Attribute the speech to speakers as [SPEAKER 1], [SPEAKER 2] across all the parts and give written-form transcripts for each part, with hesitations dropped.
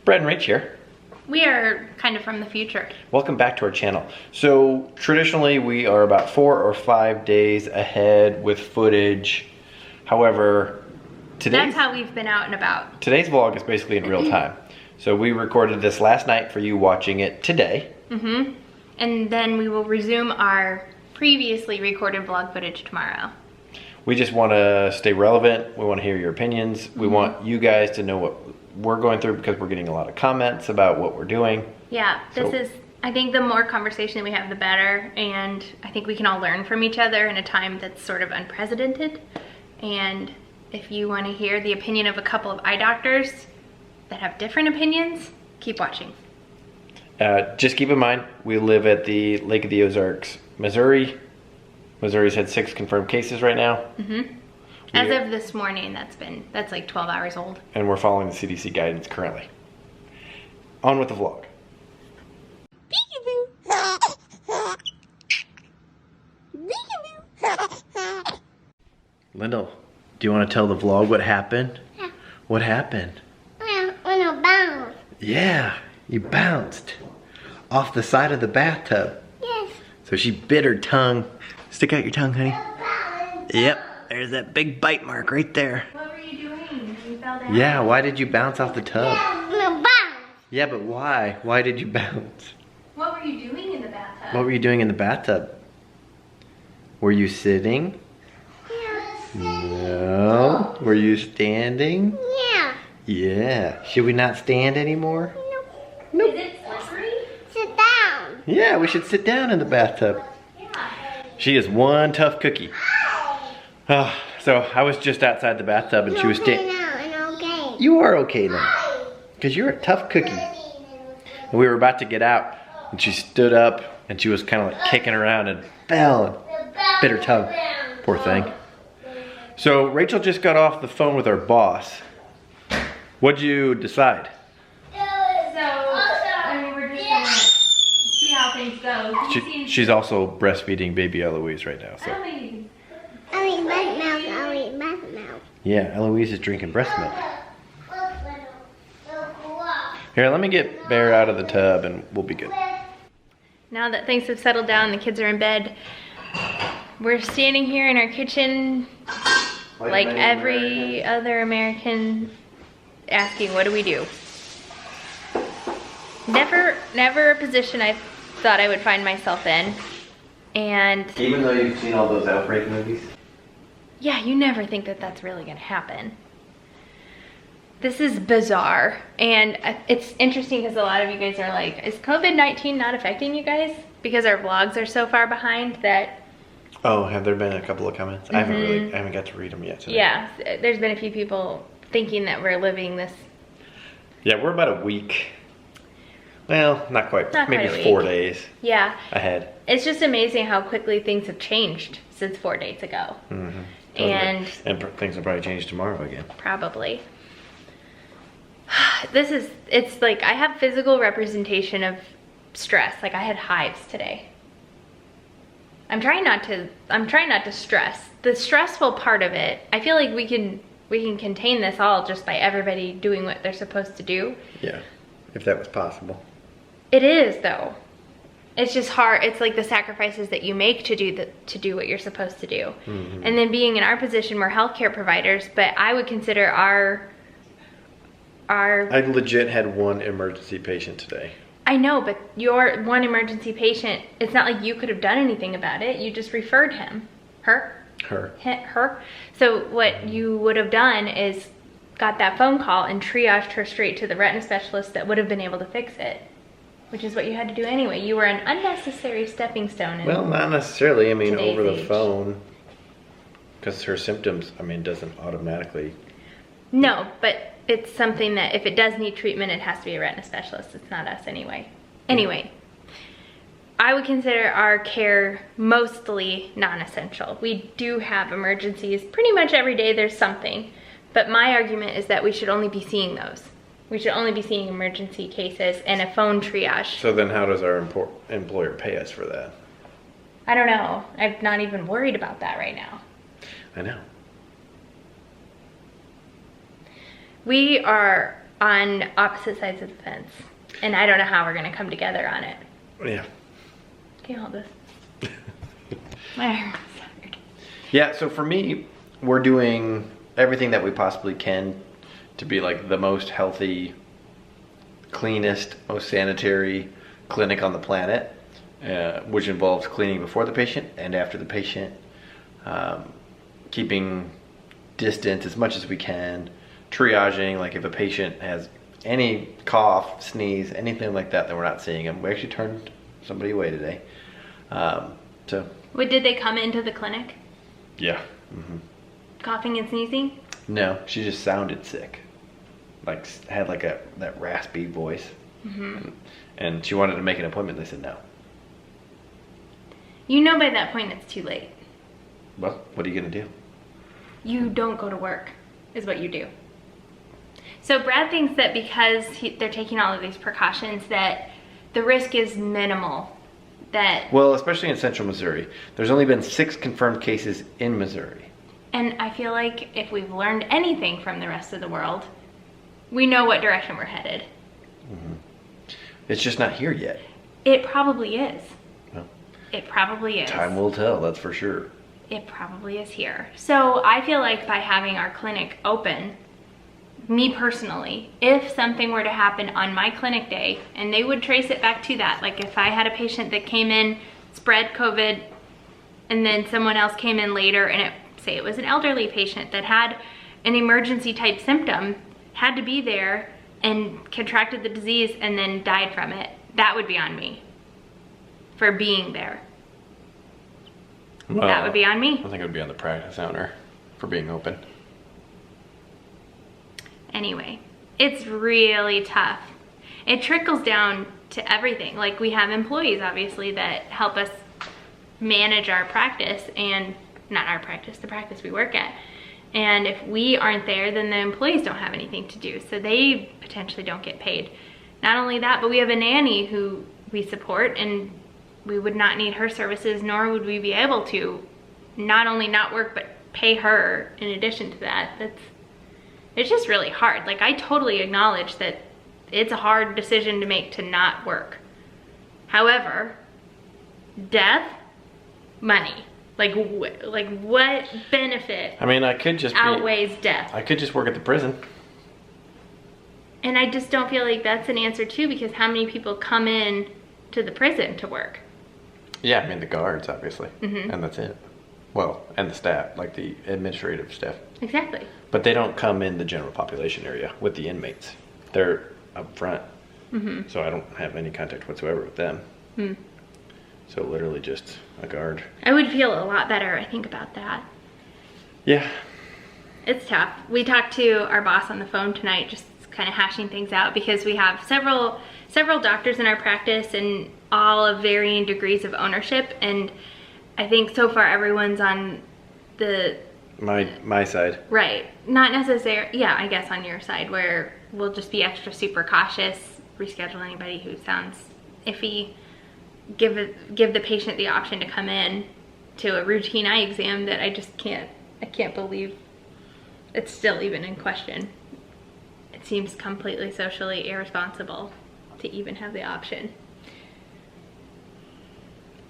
[SPEAKER 1] Brad and Rach here.
[SPEAKER 2] We are kind of from the future.
[SPEAKER 1] Welcome back to our channel. So traditionally we are about 4 or 5 days ahead with footage. However,
[SPEAKER 2] that's how we've been out and about.
[SPEAKER 1] Today's vlog is basically in real time. So we recorded this last night for you watching it today.
[SPEAKER 2] And then we will resume our previously recorded vlog footage tomorrow.
[SPEAKER 1] We just want to stay relevant. We want to hear your opinions. We want you guys to know what we're going through because we're getting a lot of comments about what we're doing.
[SPEAKER 2] Yeah, I think the more conversation we have, the better. And I think we can all learn from each other in a time that's sort of unprecedented. And if you want to hear the opinion of a couple of eye doctors that have different opinions, keep watching.
[SPEAKER 1] Just keep in mind, we live at the Lake of the Ozarks, Missouri. Missouri's had 6 confirmed cases right now.
[SPEAKER 2] As of this morning, that's like 12 hours old.
[SPEAKER 1] And we're following the CDC guidance currently. On with the vlog. Lyndle, do you want to tell the vlog what happened?
[SPEAKER 3] Yeah.
[SPEAKER 1] What happened?
[SPEAKER 3] When I bounced.
[SPEAKER 1] Yeah, you bounced off the side of the bathtub.
[SPEAKER 3] Yes.
[SPEAKER 1] So she bit her tongue. Stick out your tongue, honey. Yep, there's that big bite mark right there.
[SPEAKER 2] What were you doing? You fell down?
[SPEAKER 1] Yeah, why did you bounce off the tub?
[SPEAKER 3] When I bounced.
[SPEAKER 1] Yeah, but why? Why did you bounce?
[SPEAKER 2] What were you doing in the bathtub?
[SPEAKER 1] What were you doing in the bathtub? Were you sitting?
[SPEAKER 3] Yeah.
[SPEAKER 1] No. Were you standing?
[SPEAKER 3] Yeah.
[SPEAKER 1] Yeah. Should we not stand anymore?
[SPEAKER 3] No.
[SPEAKER 2] Is it slippery?
[SPEAKER 3] Sit down.
[SPEAKER 1] Yeah, we should sit down in the bathtub.
[SPEAKER 2] Yeah.
[SPEAKER 1] She is one tough cookie. So I was just outside the bathtub and she was
[SPEAKER 3] Okay now, and okay.
[SPEAKER 1] You are okay now. Because you're a tough cookie. And we were about to get out and she stood up and she was kind of like kicking around and fell and bit her tongue. Poor thing. So Rachel just got off the phone with our boss. What'd you decide?
[SPEAKER 2] So, I mean, we're just gonna see how things go.
[SPEAKER 1] She's also breastfeeding baby Eloise right now. So.
[SPEAKER 3] I'll eat breast milk. I'll eat breast milk.
[SPEAKER 1] Yeah, Eloise is drinking breast milk. Here, let me get Bear out of the tub and we'll be good.
[SPEAKER 2] Now that things have settled down, the kids are in bed, we're standing here in our kitchen like every other American asking, what do we do? Never a position I thought I would find myself in. And
[SPEAKER 1] even though you've seen all those outbreak movies?
[SPEAKER 2] Yeah, you never think that that's really gonna happen. This is bizarre, and it's interesting because a lot of you guys are like, is COVID-19 not affecting you guys? Because our vlogs are so far behind that...
[SPEAKER 1] Oh, have there been a couple of comments? I haven't got to read them yet today.
[SPEAKER 2] Yeah, there's been a few people thinking that we're living this...
[SPEAKER 1] Yeah, we're about a week. Well, not quite.
[SPEAKER 2] Not
[SPEAKER 1] maybe
[SPEAKER 2] quite a
[SPEAKER 1] 4
[SPEAKER 2] week.
[SPEAKER 1] days
[SPEAKER 2] Yeah.
[SPEAKER 1] ahead.
[SPEAKER 2] It's just amazing how quickly things have changed since 4 days ago. And
[SPEAKER 1] things will probably change tomorrow again.
[SPEAKER 2] Probably. It's like I have physical representation of stress. Like I had hives today. I'm trying not to stress. The stressful part of it, I feel like we can contain this all just by everybody doing what they're supposed to do.
[SPEAKER 1] Yeah, if that was possible.
[SPEAKER 2] It is though. It's just hard. It's like the sacrifices that you make to do what you're supposed to do. And then being in our position, we're healthcare providers, but I would consider our I
[SPEAKER 1] legit had one emergency patient today.
[SPEAKER 2] I know, but your one emergency patient, it's not like you could have done anything about it. You just referred him. Her. So what you would have done is got that phone call and triaged her straight to the retina specialist that would have been able to fix it. Which is what you had to do anyway. You were an unnecessary stepping stone.
[SPEAKER 1] Well, not necessarily. I mean, over the
[SPEAKER 2] age.
[SPEAKER 1] phone. Because her symptoms, I mean, doesn't automatically...
[SPEAKER 2] No, but it's something that if it does need treatment, it has to be a retina specialist. It's not us anyway. Anyway, I would consider our care mostly non-essential. We do have emergencies. Pretty much every day there's something. But my argument is that we should only be seeing those. We should only be seeing emergency cases and a phone triage.
[SPEAKER 1] So then how does our employer pay us for that?
[SPEAKER 2] I don't know. I'm not even worried about that right now.
[SPEAKER 1] I know.
[SPEAKER 2] We are on opposite sides of the fence. And I don't know how we're gonna come together on it.
[SPEAKER 1] Yeah.
[SPEAKER 2] Can you hold this? My arm's tired.
[SPEAKER 1] Yeah, so for me, we're doing everything that we possibly can to be like the most healthy, cleanest, most sanitary clinic on the planet, which involves cleaning before the patient and after the patient, keeping distance as much as we can, triaging, like if a patient has any cough, sneeze, anything like that, then we're not seeing them. We actually turned somebody away today.
[SPEAKER 2] Wait, did they come into the clinic?
[SPEAKER 1] Yeah. Mm-hmm.
[SPEAKER 2] Coughing and sneezing?
[SPEAKER 1] No, she just sounded sick. Like, had like that raspy voice.
[SPEAKER 2] Mm-hmm.
[SPEAKER 1] And she wanted to make an appointment. They said no.
[SPEAKER 2] You know by that point it's too late.
[SPEAKER 1] Well, what are you gonna do?
[SPEAKER 2] You don't go to work, is what you do. So Brad thinks that because they're taking all of these precautions that the risk is minimal.
[SPEAKER 1] Well, especially in central Missouri. There's only been 6 confirmed cases in Missouri.
[SPEAKER 2] And I feel like if we've learned anything from the rest of the world, we know what direction we're headed.
[SPEAKER 1] Mm-hmm. It's just not here yet.
[SPEAKER 2] It probably is.
[SPEAKER 1] Well,
[SPEAKER 2] it probably is.
[SPEAKER 1] Time will tell, that's for sure.
[SPEAKER 2] It probably is here. So I feel like by having our clinic open, me personally, if something were to happen on my clinic day, and they would trace it back to that, like if I had a patient that came in, spread COVID, and then someone else came in later, and say it was an elderly patient that had an emergency type symptom, had to be there and contracted the disease and then died from it, that would be on me for being there.
[SPEAKER 1] Well,
[SPEAKER 2] that would be on me.
[SPEAKER 1] I think it would be on the practice owner for being open.
[SPEAKER 2] Anyway, it's really tough. It trickles down to everything. Like we have employees, obviously, that help us manage our practice, and not our practice, the practice we work at. And if we aren't there, then the employees don't have anything to do. So they potentially don't get paid. Not only that, but we have a nanny who we support, and we would not need her services, nor would we be able to not only not work, but pay her in addition to that. It's just really hard. Like I totally acknowledge that it's a hard decision to make to not work. However, death, money. Like what benefit?
[SPEAKER 1] I mean, I could just
[SPEAKER 2] outweighs death.
[SPEAKER 1] I could just work at the prison.
[SPEAKER 2] And I just don't feel like that's an answer too, because how many people come in to the prison to work?
[SPEAKER 1] Yeah, I mean the guards, obviously,
[SPEAKER 2] Mm-hmm.
[SPEAKER 1] and that's it. Well, and the staff, like the administrative staff.
[SPEAKER 2] Exactly.
[SPEAKER 1] But they don't come in the general population area with the inmates. They're up front,
[SPEAKER 2] Mm-hmm.
[SPEAKER 1] so I don't have any contact whatsoever with them.
[SPEAKER 2] Mm.
[SPEAKER 1] So literally just a guard.
[SPEAKER 2] I would feel a lot better, I think, about that.
[SPEAKER 1] Yeah.
[SPEAKER 2] It's tough. We talked to our boss on the phone tonight, just kind of hashing things out, because we have several doctors in our practice and all of varying degrees of ownership, and I think so far everyone's on the
[SPEAKER 1] my side.
[SPEAKER 2] right, not necessarily, yeah, I guess on your side, where we'll just be extra super cautious, reschedule anybody who sounds iffy, give the patient the option to come in to a routine eye exam that I can't believe it's still even in question. It seems completely socially irresponsible to even have the option.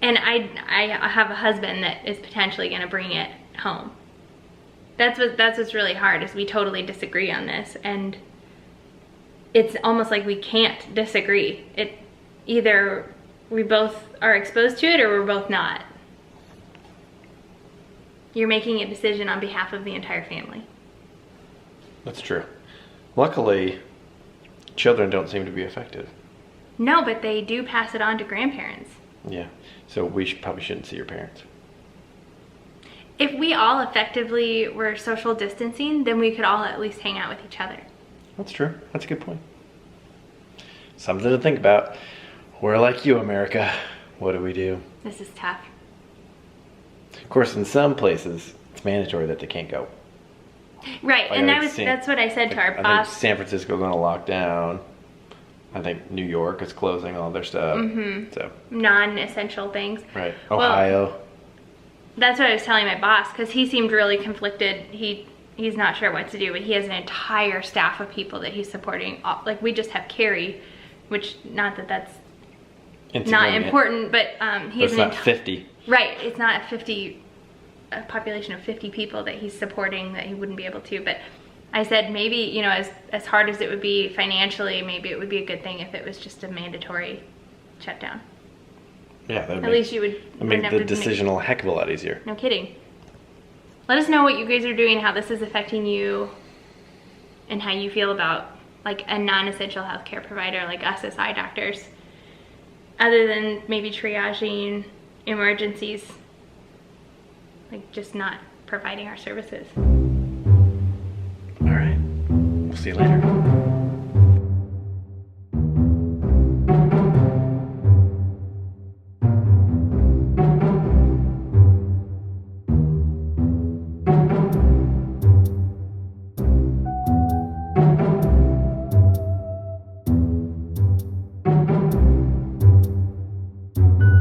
[SPEAKER 2] And I have a husband that is potentially going to bring it home. That's what's really hard, is we totally disagree on this, and it's almost like we can't disagree. It either we both are exposed to it or we're both not. You're making a decision on behalf of the entire family.
[SPEAKER 1] That's true. Luckily, children don't seem to be affected.
[SPEAKER 2] No, but they do pass it on to grandparents.
[SPEAKER 1] Yeah. So we probably shouldn't see your parents.
[SPEAKER 2] If we all effectively were social distancing, then we could all at least hang out with each other.
[SPEAKER 1] That's true. That's a good point. Something to think about. We're like you, America. What do we do?
[SPEAKER 2] This is tough.
[SPEAKER 1] Of course, in some places, it's mandatory that they can't go.
[SPEAKER 2] Right,
[SPEAKER 1] Like,
[SPEAKER 2] and
[SPEAKER 1] I think
[SPEAKER 2] that's what I said to our
[SPEAKER 1] I think
[SPEAKER 2] boss.
[SPEAKER 1] San Francisco's going to lock down. I think New York is closing all their stuff.
[SPEAKER 2] Mm-hmm.
[SPEAKER 1] So
[SPEAKER 2] Non-essential things.
[SPEAKER 1] right,
[SPEAKER 2] Well,
[SPEAKER 1] Ohio.
[SPEAKER 2] that's what I was telling my boss, because he seemed really conflicted. He he's not sure what to do, but he has an entire staff of people that he's supporting. Like, we just have Carrie, which, not that that's not important, but he has
[SPEAKER 1] not 50.
[SPEAKER 2] Right, it's not a population of 50 people that he's supporting that he wouldn't be able to. But I said, maybe, you know, as hard as it would be financially, maybe it would be a good thing if it was just a mandatory shutdown.
[SPEAKER 1] Yeah, that would
[SPEAKER 2] at least you would
[SPEAKER 1] make the decision a heck of a lot easier.
[SPEAKER 2] No kidding. Let us know what you guys are doing, how this is affecting you, and how you feel about like a non-essential healthcare provider like us as eye doctors, other than maybe triaging emergencies, like just not providing our services.
[SPEAKER 1] All right, we'll see you later.